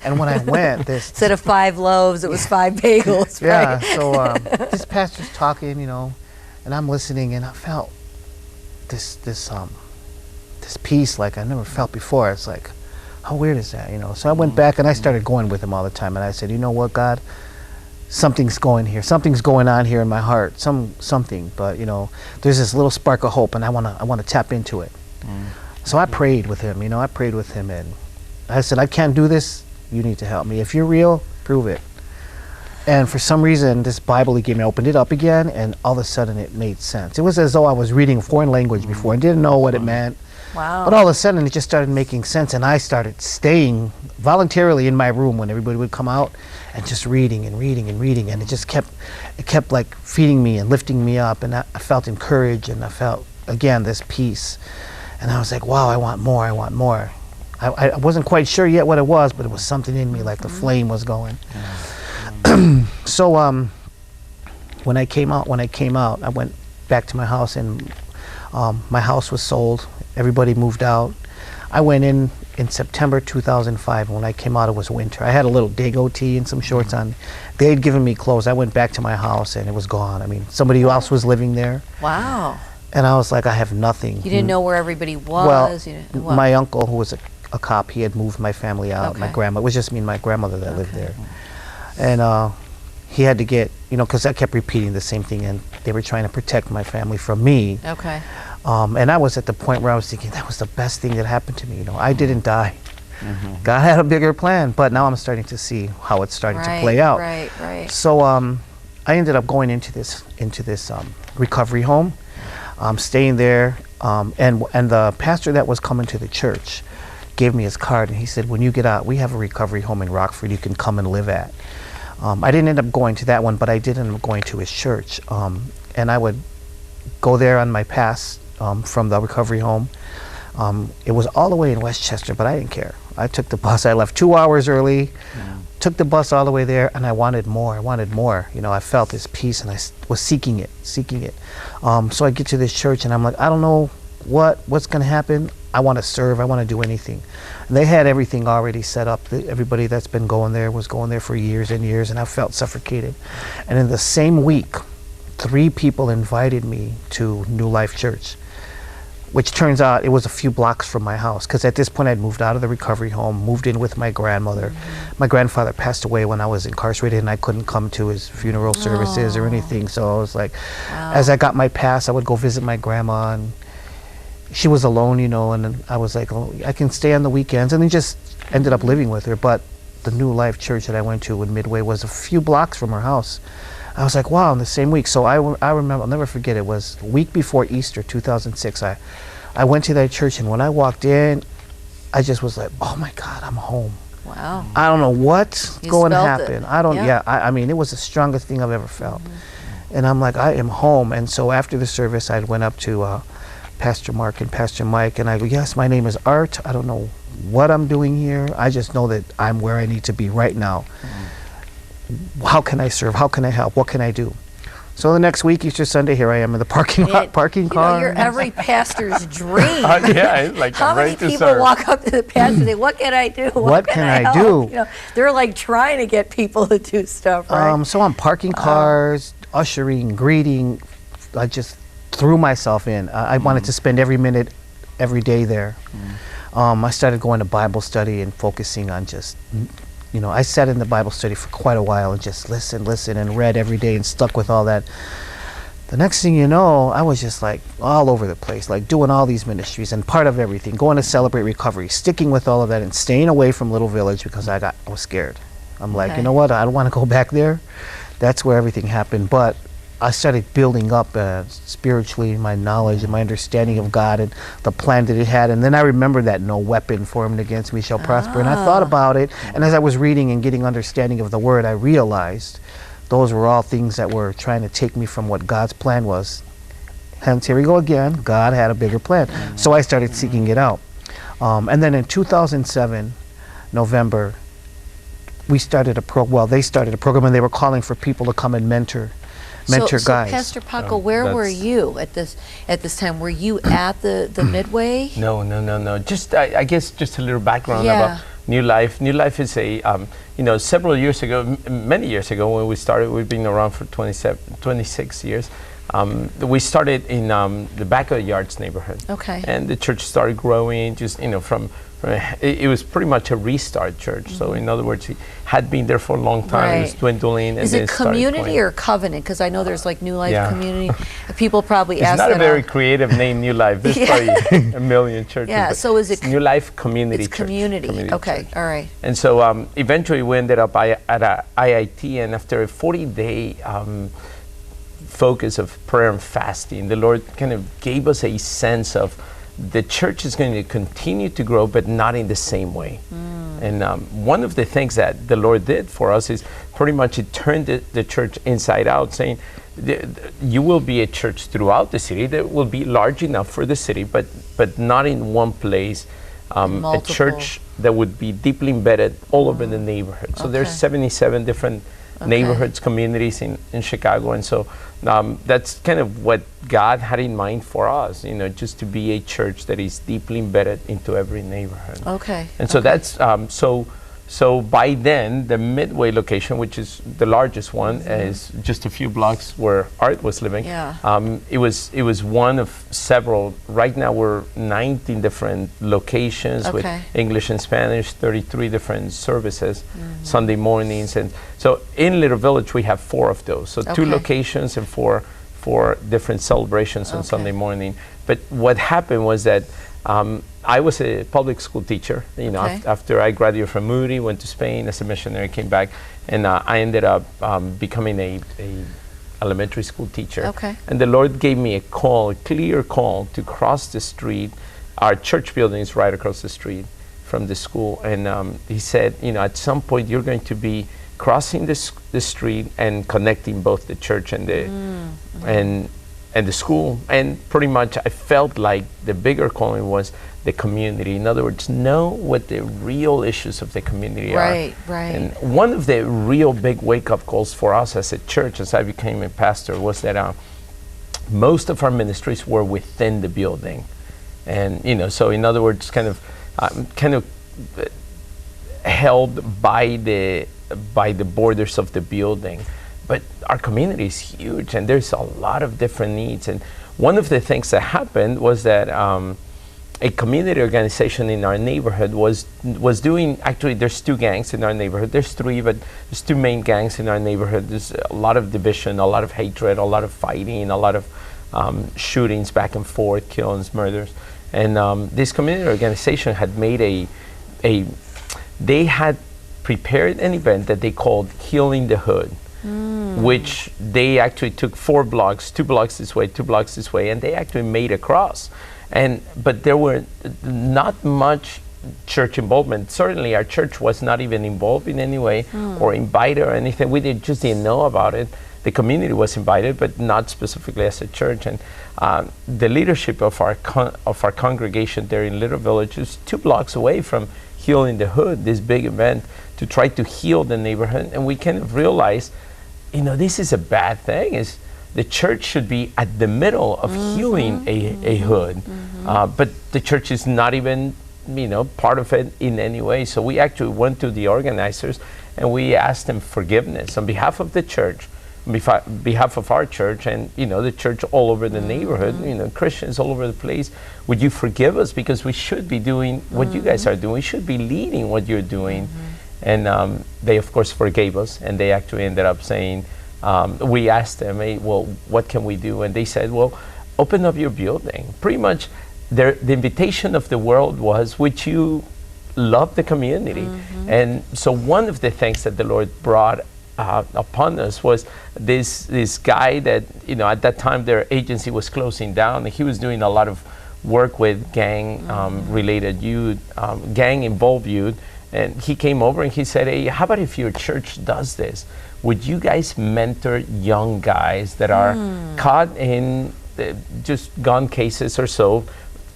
And when I went, instead of 5 loaves, it was 5 bagels. Yeah. Right? So this pastor's talking, and I'm listening, and I felt this peace like I never felt before. It's like, how weird is that, So I went back and I started going with him all the time, and I said, you know what, God, something's going on here in my heart, something, but there's this little spark of hope, and I want to tap into it. So I prayed with him, and I said, I can't do this. You need to help me. If you're real, prove it. And for some reason, this Bible he gave me, I opened it up again, and all of a sudden it made sense. It was as though I was reading a foreign language before and didn't know what it meant. Wow. But all of a sudden it just started making sense, and I started staying voluntarily in my room when everybody would come out and just reading, and it just kept like feeding me and lifting me up, and I felt encouraged, and I felt again this peace. And I was like, wow, I want more. I wasn't quite sure yet what it was, but it was something in me, like the flame was going. So when I came out, I went back to my house, and my house was sold. Everybody moved out. I went in September 2005. When I came out, it was winter. I had a little Dago tee and some shorts on. They had given me clothes. I went back to my house, and it was gone. I mean, somebody else was living there. Wow. And I was like, I have nothing. You didn't know where everybody was? Well, my uncle, who was a cop, he had moved my family out. Okay. My grandma, it was just me and my grandmother that lived there. And he had to get, because I kept repeating the same thing, and they were trying to protect my family from me. Okay. And I was at the point where I was thinking, that was the best thing that happened to me. I didn't die. God had a bigger plan, but now I'm starting to see how it's starting to play out. Right. So I ended up going into this recovery home, staying there, and the pastor that was coming to the church gave me his card, and he said, when you get out, we have a recovery home in Rockford you can come and live at. I didn't end up going to that one, but I did end up going to his church, and I would go there on my pass from the recovery home. It was all the way in Westchester, but I didn't care. I took the bus. I left 2 hours early, took the bus all the way there, and I wanted more. I felt this peace, and I was seeking it. So I get to this church, and I'm like, I don't know what's going to happen. I want to serve. I want to do anything. And they had everything already set up. Everybody that's been going there was going there for years and years, and I felt suffocated. And in the same week, 3 people invited me to New Life Church, which turns out it was a few blocks from my house, because at this point I'd moved out of the recovery home, moved in with my grandmother. My grandfather passed away when I was incarcerated, and I couldn't come to his funeral services or anything. So I was like, as I got my pass, I would go visit my grandma, and she was alone, and I was like, oh, I can stay on the weekends, and then just ended up living with her. But the New Life Church that I went to in Midway was a few blocks from her house. I was like, wow, in the same week. So I remember, I'll never forget, it was a week before Easter 2006. I went to that church, and when I walked in, I just was like, oh my God, I'm home. Wow. I don't know what's going to happen. I mean, it was the strongest thing I've ever felt. And I'm like, I am home. And so after the service, I went up to Pastor Mark and Pastor Mike, and I go, yes, my name is Art. I don't know what I'm doing here. I just know that I'm where I need to be right now. How can I serve? How can I help? What can I do? So the next week, Easter Sunday, here I am in the parking car. You're every pastor's dream. Yeah, like how many people walk up to the pastor and say, what can I do? What can I do? They're like trying to get people to do stuff, right? So I'm parking cars, ushering, greeting. I just threw myself in. I wanted to spend every minute, every day there. I started going to Bible study and focusing on just, I sat in the Bible study for quite a while and just listened and read every day and stuck with all that. The next thing you know, I was just like all over the place, like doing all these ministries and part of everything, going to Celebrate Recovery, sticking with all of that and staying away from Little Village because I was scared. I'm like, you know what, I don't want to go back there. That's where everything happened. But I started building up spiritually my knowledge and my understanding of God and the plan that it had. And then I remembered that no weapon formed against me shall prosper. And I thought about it. And as I was reading and getting understanding of the word, I realized those were all things that were trying to take me from what God's plan was. Hence, here we go again. God had a bigger plan. So I started seeking it out. And then in 2007, November, they started a program, and they were calling for people to come and mentor guys. So Pastor Paco, where were you at this time? Were you at the Midway? No. Just I guess just a little background about New Life. New Life is a, several years ago, many years ago when we started, we've been around for 26 years. We started in the back of the yards neighborhood. Okay. And the church started growing, just, it was pretty much a restart church. So in other words, it had been there for a long time. It was dwindling. Is it community or covenant? Because I know there's like New Life community. People probably ask that. It's not a very creative name, New Life. There's probably a million churches. Yeah, so is it New Life Community Church? It's community. Okay, church. All right. And so eventually we ended up at a IIT, and after a 40-day focus of prayer and fasting, the Lord kind of gave us a sense of the church is going to continue to grow, but not in the same way. And one of the things that the Lord did for us is pretty much it turned the church inside out, saying, you will be a church throughout the city that will be large enough for the city, but not in one place. A church that would be deeply embedded all over the neighborhood. So there's 77 different neighborhoods, communities in Chicago, and so that's kind of what God had in mind for us, just to be a church that is deeply embedded into every neighborhood. Okay. And so that's so by then the Midway location, which is the largest one, is just a few blocks where Art was living. Yeah. It was one of several. Right now we're 19 different locations with English and Spanish, 33 different services, Sunday mornings, and so in Little Village we have 4 of those. So 2 locations and four different celebrations on Sunday morning. But what happened was that I was a public school teacher. After I graduated from Moody, went to Spain as a missionary, came back, and I ended up becoming a elementary school teacher. Okay. And the Lord gave me a clear call to cross the street. Our church building is right across the street from the school, and He said, at some point you're going to be crossing the street and connecting both the church and the school. And pretty much I felt like the bigger calling was the community. In other words, know what the real issues of the community are. Right. And one of the real big wake-up calls for us as a church, as I became a pastor, was that most of our ministries were within the building. And, so in other words, kind of held by the borders of the building. But our community is huge, and there's a lot of different needs. And one of the things that happened was that a community organization in our neighborhood was doing, actually there's 2 gangs in our neighborhood. There's 3, but there's 2 main gangs in our neighborhood. There's a lot of division, a lot of hatred, a lot of fighting, a lot of shootings back and forth, killings, murders. And this community organization had made they had prepared an event that they called Healing the Hood. Which they actually took 4 blocks, 2 blocks this way, 2 blocks this way, and they actually made a cross. But there were not much church involvement. Certainly our church was not even involved in any way or invited or anything. We just didn't know about it. The community was invited, but not specifically as a church. And the leadership of our congregation there in Little Village is 2 blocks away from Healing the Hood, this big event to try to heal the neighborhood. And we kind of realized, this is a bad thing. Is the church should be at the middle of healing a hood, but the church is not even part of it in any way. So we actually went to the organizers and we asked them forgiveness on behalf of the church, on behalf of our church, and the church all over the neighborhood, Christians all over the place. Would you forgive us, because we should be doing what you guys are doing. We should be leading what you're doing. And they, of course, forgave us, and they actually ended up saying, we asked them, hey, well, what can we do? And they said, well, open up your building. Pretty much, the invitation of the world was, would you love the community? And so one of the things that the Lord brought upon us was this guy that, at that time their agency was closing down, and he was doing a lot of work with gang-related youth, gang-involved youth. And he came over and he said, hey, how about if your church does this? Would you guys mentor young guys that are caught in just gun cases or so,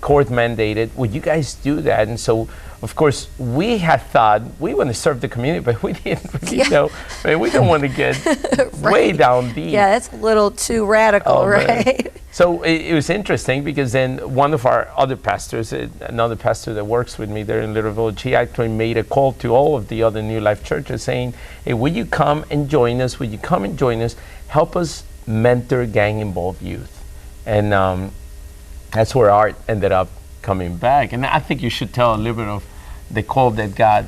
court mandated? Would you guys do that? And so of course, we had thought we want to serve the community, but we didn't really know. I mean, we don't want to get way down deep. Yeah, that's a little too radical, right? Man. So it was interesting because then one of our other pastors, another pastor that works with me there in Little Village, he actually made a call to all of the other New Life churches saying, hey, will you come and join us? Will you come and join us? Help us mentor gang-involved youth. And that's where Art ended up coming back. And I think you should tell a little bit of the call that got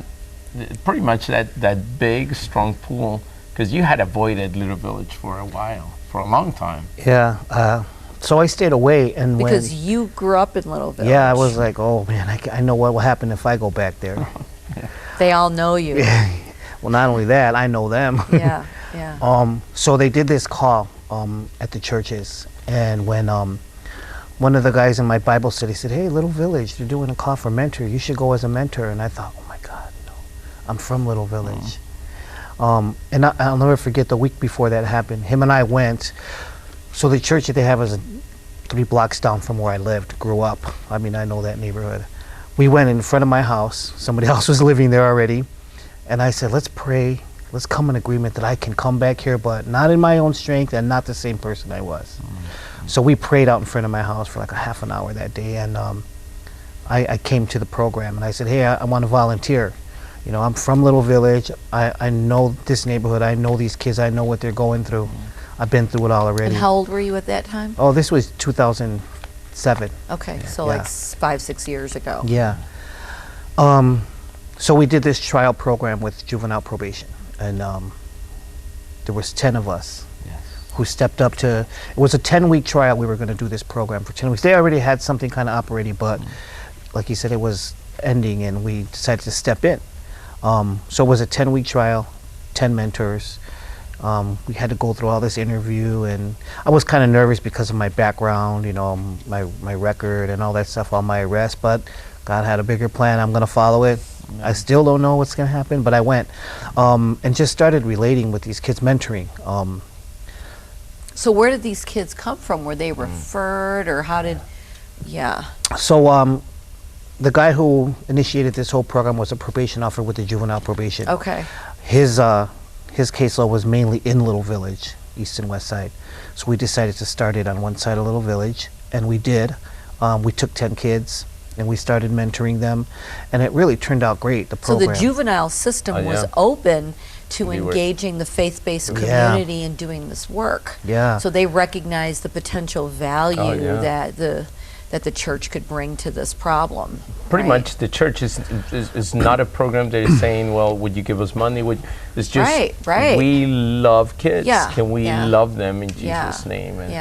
pretty much that big, strong pull, because you had avoided Little Village for a while, for a long time. Yeah. So I stayed away, and because you grew up in Little Village. Yeah, I was like, oh man, I know what will happen if I go back there. They all know you. Well, not only that, I know them. Yeah. So they did this call at the churches, and when one of the guys in my Bible study said, hey, Little Village, they're doing a call for mentor. You should go as a mentor. And I thought, oh my God, no, I'm from Little Village. And I'll never forget the week before that happened. Him and I went. So the church that they have is 3 blocks down from where I lived, grew up. I mean, I know that neighborhood. We went in front of my house. Somebody else was living there already. And I said, let's pray. Let's come in agreement that I can come back here, but not in my own strength and not the same person I was. So we prayed out in front of my house for like a half an hour that day, and I came to the program and I said, hey, I want to volunteer. You know, I'm from Little Village. I know this neighborhood. I know these kids. I know what they're going through. I've been through it all already. And how old were you at that time? Oh, this was 2007. Okay, so like 5-6 years ago. Yeah. So we did this trial program with juvenile probation, and there was 10 of us who stepped up to, it was a 10-week trial. We were going to do this program for 10 weeks. They already had something kind of operating, but like you said, it was ending, and we decided to step in. So it was a 10-week trial, 10 mentors. We had to go through all this interview, and I was kind of nervous because of my background, you know, my record and all that stuff, all my arrests, but God had a bigger plan. I'm going to follow it. I still don't know what's going to happen, but I went and just started relating with these kids, mentoring. So where did these kids come from? Were they referred, or how did, So the guy who initiated this whole program was a probation officer with the juvenile probation. Okay. His caseload was mainly in Little Village, East and West Side. So we decided to start it on one side of Little Village, and we did. We took 10 kids, and we started mentoring them, and it really turned out great, the program. So the juvenile system was open to engaging the faith-based community and doing this work. Yeah. So they recognized the potential value that the church could bring to this problem. Pretty much, the church is not a program that is saying, well, would you give us money? It's just, we love kids. Can we love them in Jesus' name? And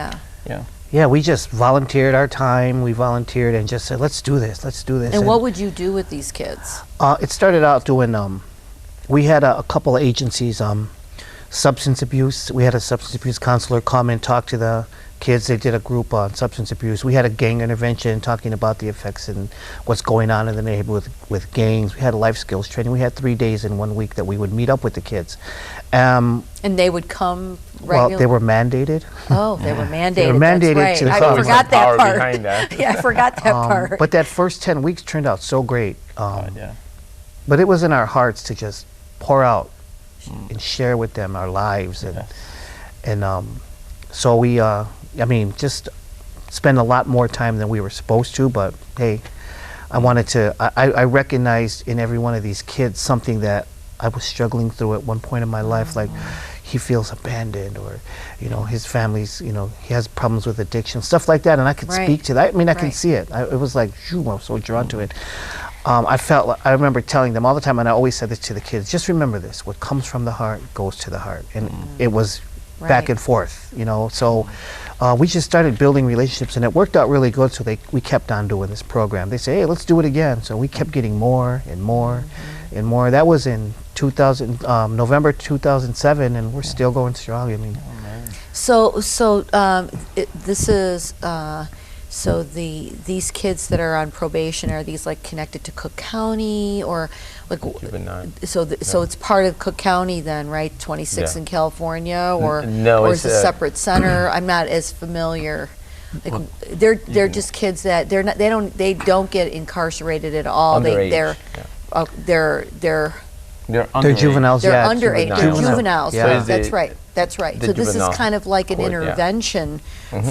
Yeah, we just volunteered our time. We volunteered and just said, let's do this, let's do this. And what would you do with these kids? It started out doing, we had a couple of agencies, substance abuse. We had a substance abuse counselor come and talk to the kids. They did a group on substance abuse. We had a gang intervention talking about the effects and what's going on in the neighborhood with gangs. We had a life skills training. We had 3 days in 1 week that we would meet up with the kids. And they would come regularly? Well, they were mandated. Oh, they were mandated. They were mandated to I forgot that part. Yeah, I forgot that part. But that first 10 weeks turned out so great. But it was in our hearts to just pour out and share with them our lives, and so we I mean, just spend a lot more time than we were supposed to, but hey, I wanted to, I recognized in every one of these kids something that I was struggling through at one point in my life, like he feels abandoned, or, you know, his family's, you know, he has problems with addiction, stuff like that, and I could speak to that. I mean, I can see it. It was like, I was so drawn to it. I remember telling them all the time, and I always said this to the kids, just remember this, what comes from the heart goes to the heart. And it was back and forth, you know. So we just started building relationships, and it worked out really good, so we kept on doing this program. They say, hey, let's do it again. So we kept getting more and more and more. That was in November 2007, and we're still going strong. I mean, this is so these kids that are on probation, are these like connected to Cook County, or like so it's part of Cook County then, right? 26 in California, or no, or is it a separate center? I'm not as familiar Like they're just kids that they don't get incarcerated at all. Underage, They're They're juveniles. They're Yeah, underage. They're juveniles. Yeah. So That's right. That's right. the So this is juvenile kind of like an court, yeah. intervention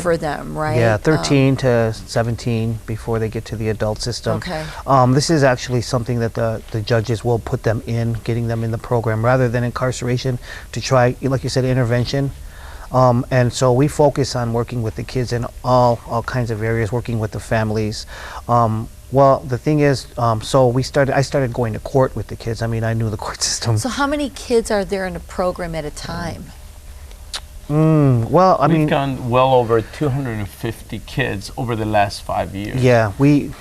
for them, right? Yeah, 13 to 17 before they get to the adult system. Okay. This is actually something that the judges will put them in, getting them in the program rather than incarceration, to try, like you said, intervention. And so we focus on working with the kids in all kinds of areas, working with the families. Well, the thing is, so I started going to court with the kids. I mean, I knew the court system. So how many kids are there in a program at a time? Well, I We've mean, gone well over 250 kids over the last 5 years. yeah,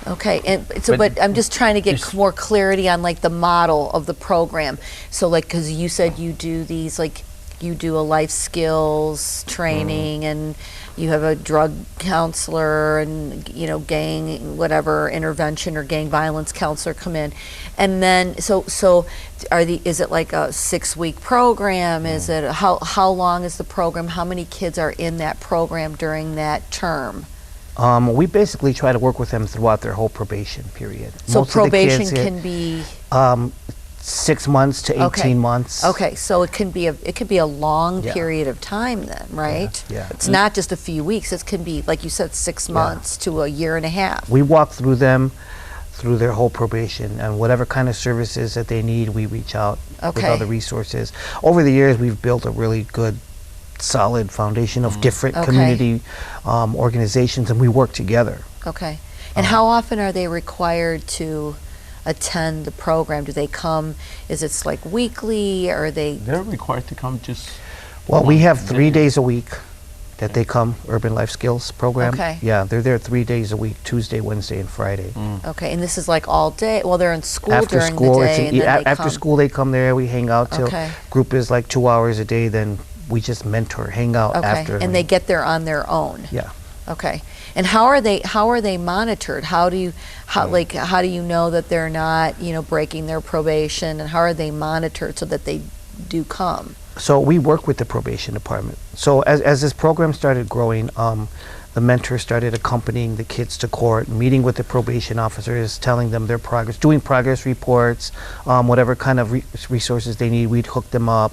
Okay, and so, but I'm just trying to get more clarity on like the model of the program. So like, because you said you do these, like you do a life skills training and you have a drug counselor and, you know, gang, whatever, intervention or gang violence counselor come in. And then, so is it like a 6-week program? Is it, how long is the program? How many kids are in that program during that term? we basically try to work with them throughout their whole probation period. So Most of the kids probation can be 6 months to 18 months. Okay, so it can be a long Yeah. period of time then, right? Yeah. It's not just a few weeks. It can be, like you said, 6 months to a year and a half. We walk through them through their whole probation, and whatever kind of services that they need, we reach out with Okay. other resources. Over the years, we've built a really good, solid foundation of different Okay. community organizations, and we work together. Okay. And how often are they required to attend the program? Do they come, is it like weekly, or are they? They're required to come just. Well, we have 3 days a week that they come, Urban Life Skills program. Okay. Yeah, they're there 3 days a week, Tuesday, Wednesday, and Friday. Okay, and this is like all day? Well, they're in school After during school, the it's day, and then they after come. school they come there. We hang out till Okay. group is like 2 hours a day. Then we just mentor, hang out Okay, after. and they get there on their own? Yeah. Okay. And how are they monitored? How do you know that they're not, you know, breaking their probation, and how are they monitored so that they do come? So we work with the probation department. So as this program started growing, the mentors started accompanying the kids to court, meeting with the probation officers, telling them their progress, doing progress reports, whatever kind of resources they need, we'd hook them up.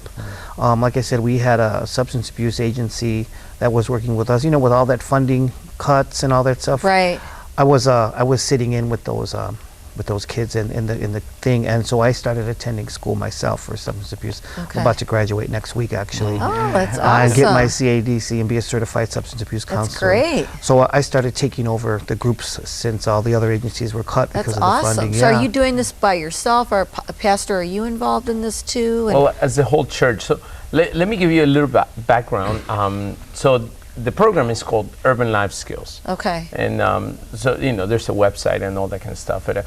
Like I said, we had a substance abuse agency that was working with us, you know, with all that funding cuts and all that stuff. Right. I was sitting in with those kids in the thing, and so I started attending school myself for substance abuse. Okay. I'm about to graduate next week, actually. Oh, that's And get my awesome. CADC and be a certified substance abuse That's counselor. great. So I started taking over the groups since all the other agencies were cut That's because of the awesome. funding. So Yeah. are you doing this by yourself, or Pastor, are you involved in this too? And- Well, as the whole church. So let me give you a little background. So the program is called Urban Life Skills. Okay. And so, you know, there's a website and all that kind of stuff. But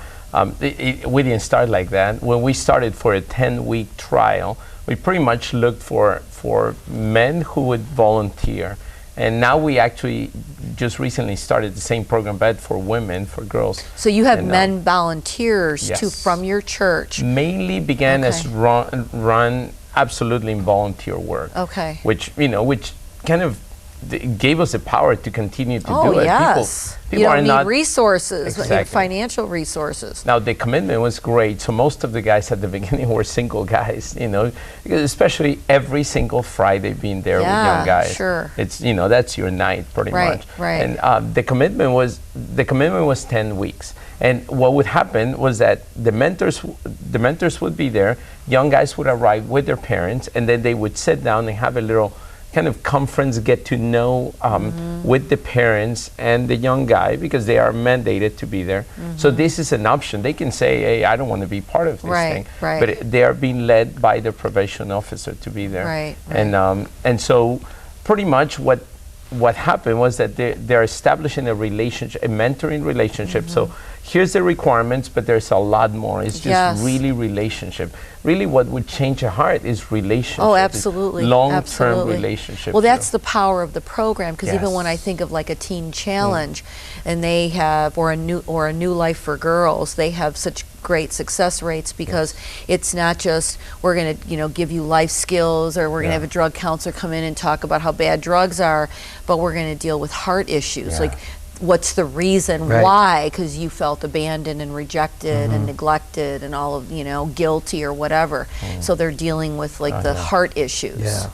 we didn't start like that. When we started for a 10-week trial, we pretty much looked for men who would volunteer. And now we actually just recently started the same program, but for women, for girls. So you have And, men volunteers too yes. from your church. Mainly began as Okay. run absolutely in volunteer work. Okay. Which kind of gave us the power to continue to Oh, do it. yes. People You are don't need not resources, Exactly. financial resources. Now the commitment was great. So most of the guys at the beginning were single guys, you know, because especially every single Friday being there with Yeah, young guys. sure. It's, you know, that's your night pretty Right, much. right. And the commitment was 10 weeks. And what would happen was that the mentors would be there. Young guys would arrive with their parents, and then they would sit down and have a little kind of conference, get to know with the parents and the young guy, because they are mandated to be there. So this is an option. They can say, hey, I don't want to be part of this Right, thing. right. But they are being led by the probation officer to be there. Right, And so pretty much what happened was that they're establishing a relationship, a mentoring relationship. So here's the requirements, but there's a lot more. It's just Yes. really relationship. Really what would change a heart is relationship. Oh, It's absolutely. long-term Absolutely. relationship. Well, that's you the power of the program, because even when I Yes. think of like a teen challenge, and they have, or a new life for girls, they have such great success rates because it's not just we're going to give you life skills, or we're going to have a drug counselor come in and talk about how bad drugs are, but we're going to deal with heart issues. Like, what's the reason why? Because you felt abandoned and rejected and neglected and all of, guilty or whatever. So they're dealing with like the heart issues.